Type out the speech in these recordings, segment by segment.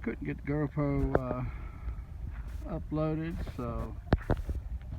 Couldn't get the GoPro uploaded, so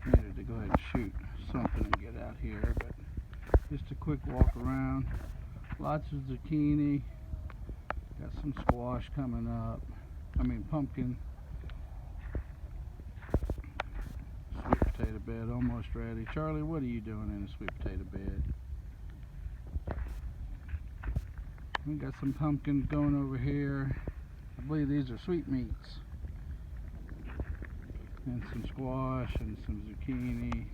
needed to go ahead and shoot something and get out here. But just a quick walk around. Lots of zucchini. Got some squash coming up. Pumpkin. Sweet potato bed almost ready. Charlie, what are you doing in a sweet potato bed? We got some pumpkins going over here. I believe these are sweetmeats. And some squash and some zucchini.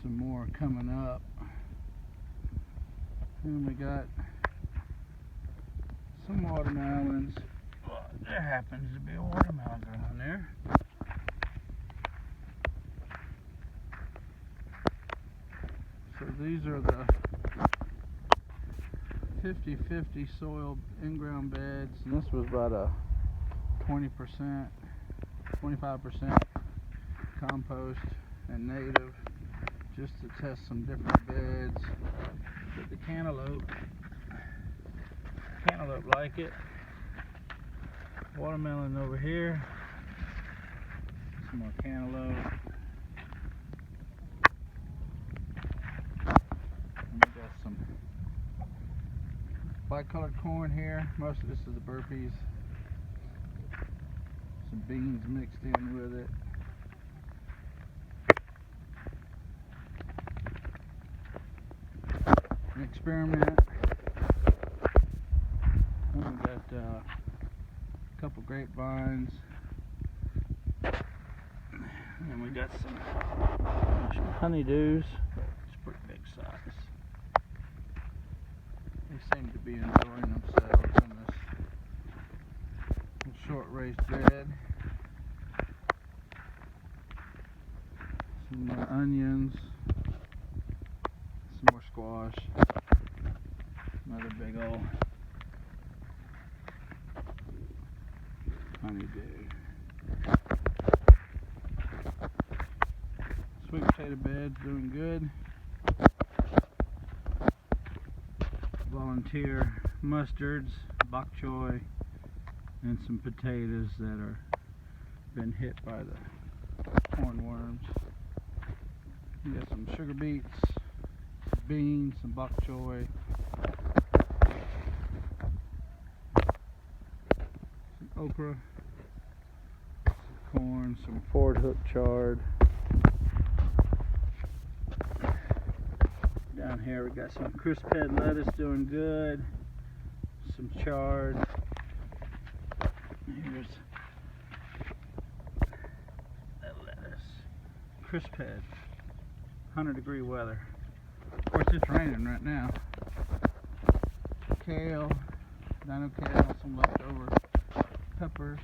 Some more coming up. And we got some watermelons. Well, there happens to be a watermelon growing there. So these are the 50-50 soil in-ground beds, and this was about a 20%, 25% compost and native, just to test some different beds. But the cantaloupe like it. Watermelon over here. Some more cantaloupe. And we got some bicolored corn here. Most of this is the burpees. Some beans mixed in with it. An experiment. And we got a couple grapevines. And we got some honeydews. It's pretty big size. They seem to be enjoying themselves in this short raised bed. Some more onions. Some more squash. Another big old honeydew. Sweet potato bed's doing good. Volunteer mustards, bok choy, and some potatoes that are been hit by the hornworms. We got some sugar beets, some beans, some bok choy, some okra, some corn, some Ford Hook chard. Down here we got some crisp head lettuce doing good, some chard. Here's that lettuce, crisp head, 100-degree weather. Of course it's raining right now. Kale, dino kale, some leftover peppers.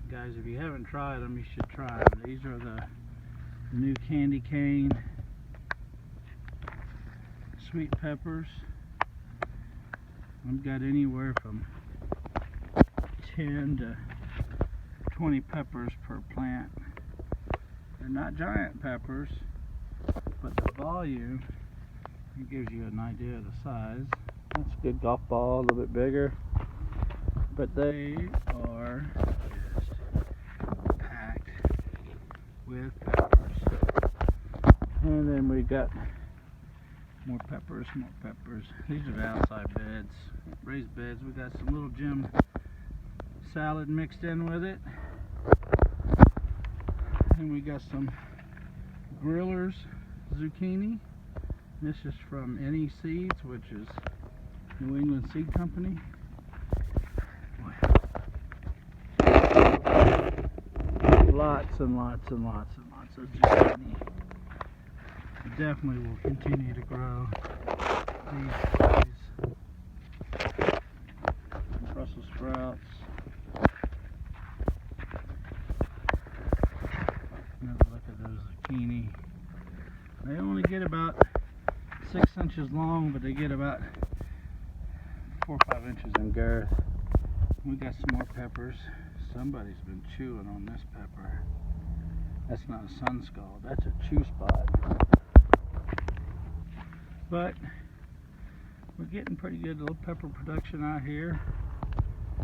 Guys, if you haven't tried them, you should try them. These are the new candy cane sweet peppers. I've got anywhere from 10 to 20 peppers per plant. They're not giant peppers, but the volume, it gives you an idea of the size. That's a good golf ball, a little bit bigger, but they are just packed with peppers. And then we got more peppers, more peppers. These are the outside beds, raised beds. We got some little Jim salad mixed in with it. And we got some grillers zucchini. This is from NE Seeds, which is New England Seed Company. Lots and lots and lots and lots of zucchini. Definitely will continue to grow these Brussels sprouts. Another look at those zucchini. They only get about 6 inches long, but they get about 4 or 5 inches in girth. We got some more peppers. Somebody's been chewing on this pepper. That's not a sun skull, that's a chew spot. But we're getting pretty good little pepper production out here.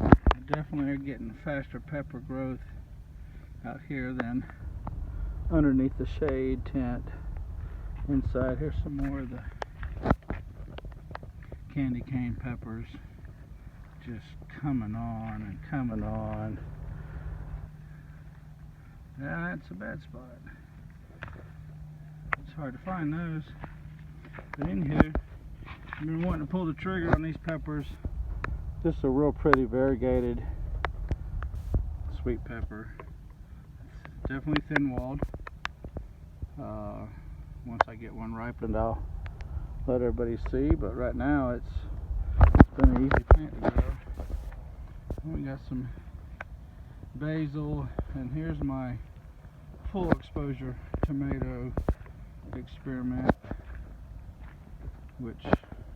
We definitely are getting faster pepper growth out here than underneath the shade tent inside. Here's some more of the candy cane peppers just coming on and coming on. Yeah, that's a bad spot. It's hard to find those. But in here, I've been wanting to pull the trigger on these peppers. This is a real pretty variegated sweet pepper. It's definitely thin-walled. Once I get one ripened, I'll let everybody see. But right now, it's been an easy plant to grow. And we got some basil, and here's my full exposure tomato experiment, which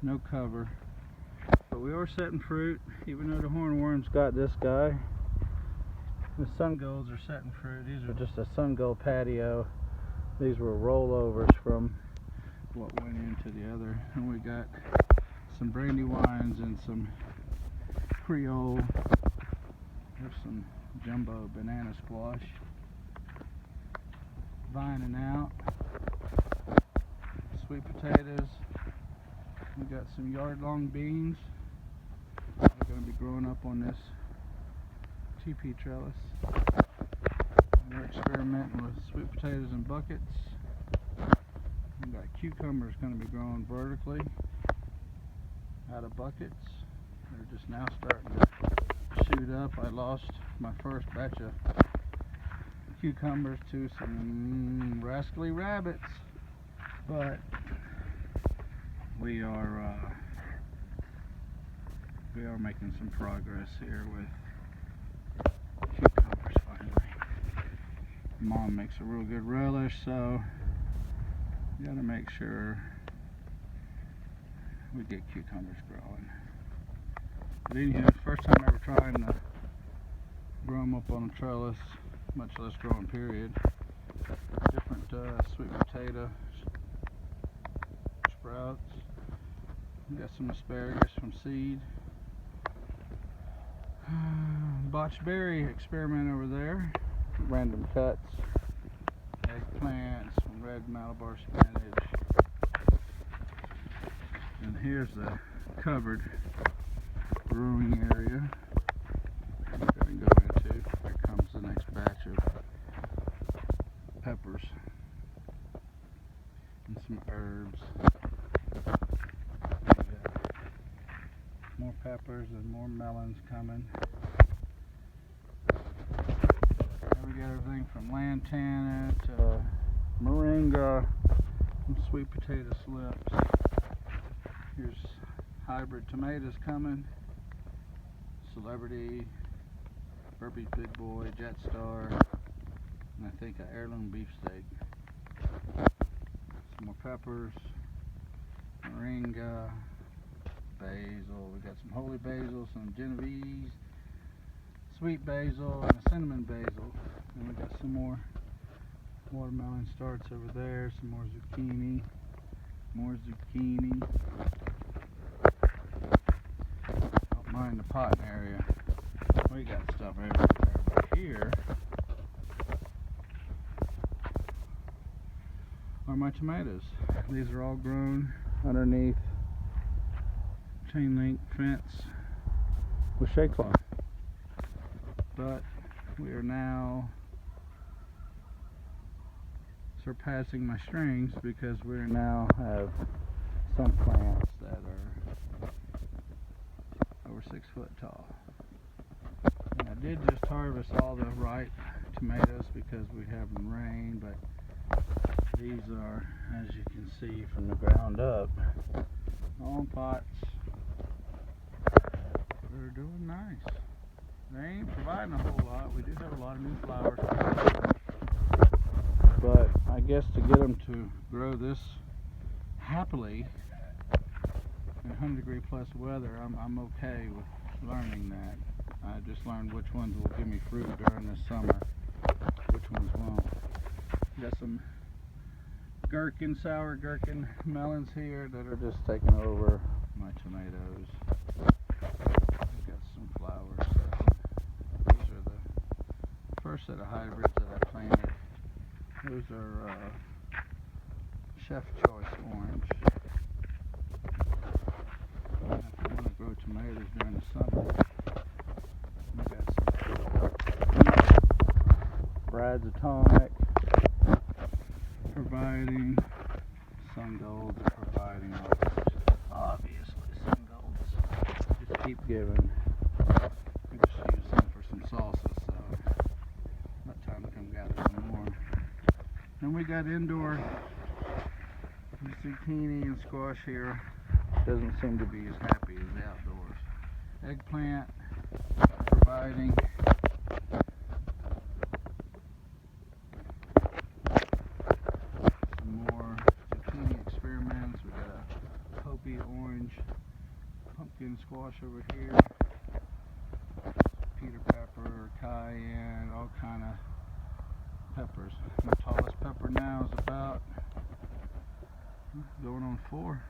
no cover, but we are setting fruit, even though the hornworm's got this guy. The sun gulls are setting fruit. These are just a sun gull patio. These were rollovers from what went into the other, and we got some brandywines and some Creole. There's some jumbo banana squash vining out. Sweet potatoes. We got some yard-long beans. They're going to be growing up on this TP trellis. We're experimenting with sweet potatoes in buckets. We got cucumbers going to be growing vertically out of buckets. They're just now starting to shoot up. I lost my first batch of cucumbers to some rascally rabbits, but we are making some progress here with cucumbers finally. Mom makes a real good relish, so we gotta make sure we get cucumbers growing. But anyhow, first time ever trying to grow them up on a trellis, much less growing period. Different sweet potato sprouts. We got some asparagus from seed. Botch berry experiment over there. Random cuts. Eggplants, some red Malabar spinach. And here's the covered brewing area I'm going to go into. Here comes the next batch of peppers and some herbs. More peppers and more melons coming. We got everything from lantana to moringa and sweet potato slips. Here's hybrid tomatoes coming. Celebrity, Burpee's Big Boy, Jetstar, and I think an heirloom beefsteak. Some more peppers, moringa, basil. We got some holy basil, some Genovese, sweet basil, and a cinnamon basil. And we got some more watermelon starts over there, some more zucchini, more zucchini. Don't mind the potting area. We got stuff everywhere. But here are my tomatoes. These are all grown underneath chain link fence with shade cloth. But we are now surpassing my strings because we now have some plants that are over 6 foot tall. And I did just harvest all the ripe tomatoes because we haven't rained, but these are, as you can see from the ground up, all in pots. They're doing nice. They ain't providing a whole lot. We do have a lot of new flowers, but I guess to get them to grow this happily in 100-degree plus weather, I'm okay with learning that. I just learned which ones will give me fruit during the summer, which ones won't. Got some gherkin, sour gherkin melons here that are just taking over my tomatoes. set of hybrids that I planted. Those are Chef Choice Orange. If you want to grow tomatoes during the summer, we got some Brad's Atomic providing, Sun Golds are providing, obviously Sun Golds just keep giving. We just use some for some salsa, so about time to come gather some more. Then we got indoor zucchini and squash here. Doesn't seem to be as happy as the outdoors. Eggplant providing. Some more zucchini experiments. We got a Hopi orange, pumpkin squash over here. Peter pepper, cayenne, all kind of peppers. My tallest pepper now is about going on 4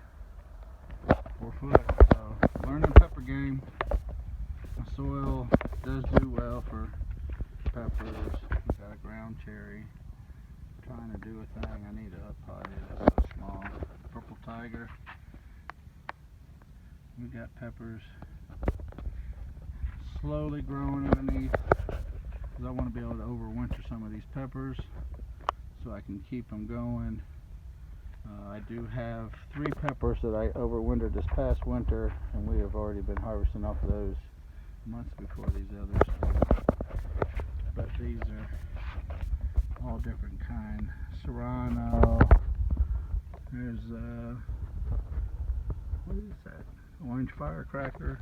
foot. So learning pepper game. My soil does do well for peppers. We got a ground cherry. Trying to do a thing. I need to up pot it. It's so small. Purple tiger. We got peppers slowly growing underneath, because I want to be able to overwinter some of these peppers so I can keep them going. I do have 3 peppers that I overwintered this past winter, and we have already been harvesting off of those months before these others. But these are all different kind. Serrano. There's what is that? Orange firecracker.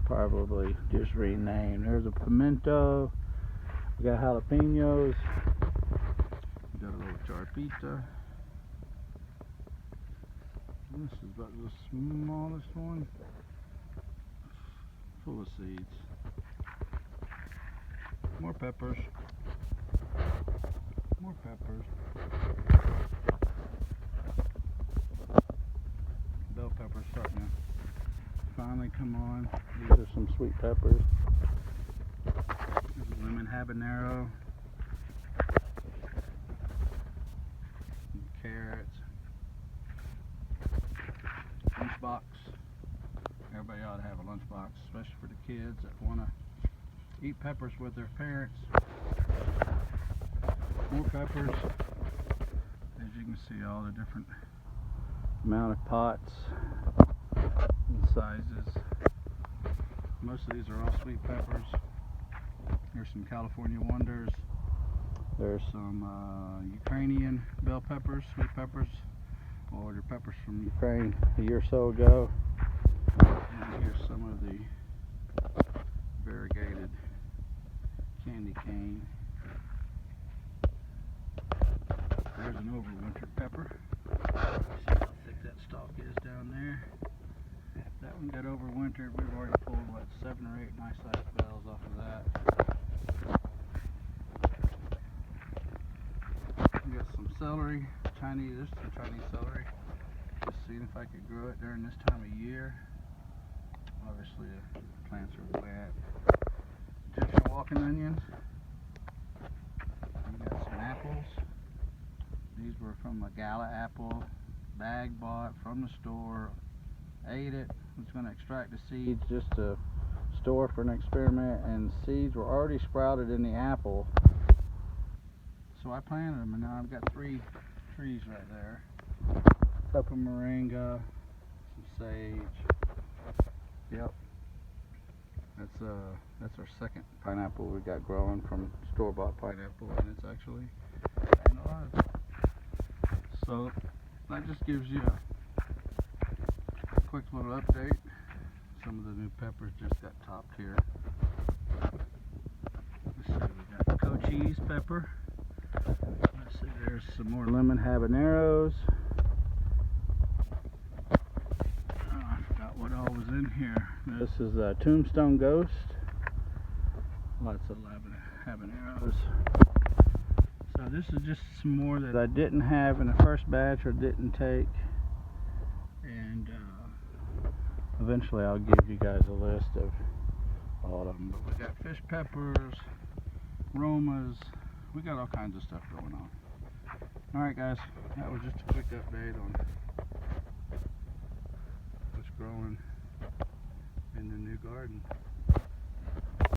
Probably just renamed. There's a pimento. We got jalapenos. We got a little charpita. This is about the smallest one. Full of seeds. More peppers. More peppers. Bell peppers starting to finally come on. These are some sweet peppers. There's a lemon habanero. Some carrots. Lunchbox. Everybody ought to have a lunchbox, especially for the kids that want to eat peppers with their parents. More peppers. As you can see, all the different amount of pots and sizes. Most of these are all sweet peppers. There's some California Wonders. There's some Ukrainian bell peppers, sweet peppers. I ordered peppers from Ukraine a year or so ago. And here's some of the variegated candy cane. There's an overwintered pepper. See how thick that stalk is down there. That one got overwintered. We've already pulled, what, 7 or 8 nice sized bells off of that. We got some celery, Chinese, there's some Chinese celery. Just seeing if I could grow it during this time of year. Obviously the plants are wet. Egyptian walking onions. We got some apples. These were from a Gala apple, bag bought from the store. Ate it. Was going to extract the seeds just to store for an experiment, and seeds were already sprouted in the apple. So I planted them, and now I've got 3 trees right there. Pepper moringa, some sage. Yep. That's our second pineapple we got growing from store-bought pineapple, and it's actually staying alive. So that just gives you a quick little update. Some of the new peppers just got topped here. Let's see, we got Cochise pepper. Let's see, there's some more lemon habaneros. I forgot what all was in here. This is a Tombstone Ghost. Lots of lemon habaneros. So this is just some more that I didn't have in the first batch or didn't take. And eventually I'll give you guys a list of all of them. But we got fish peppers, aromas. We got all kinds of stuff going on. Alright guys, that was just a quick update on what's growing in the new garden.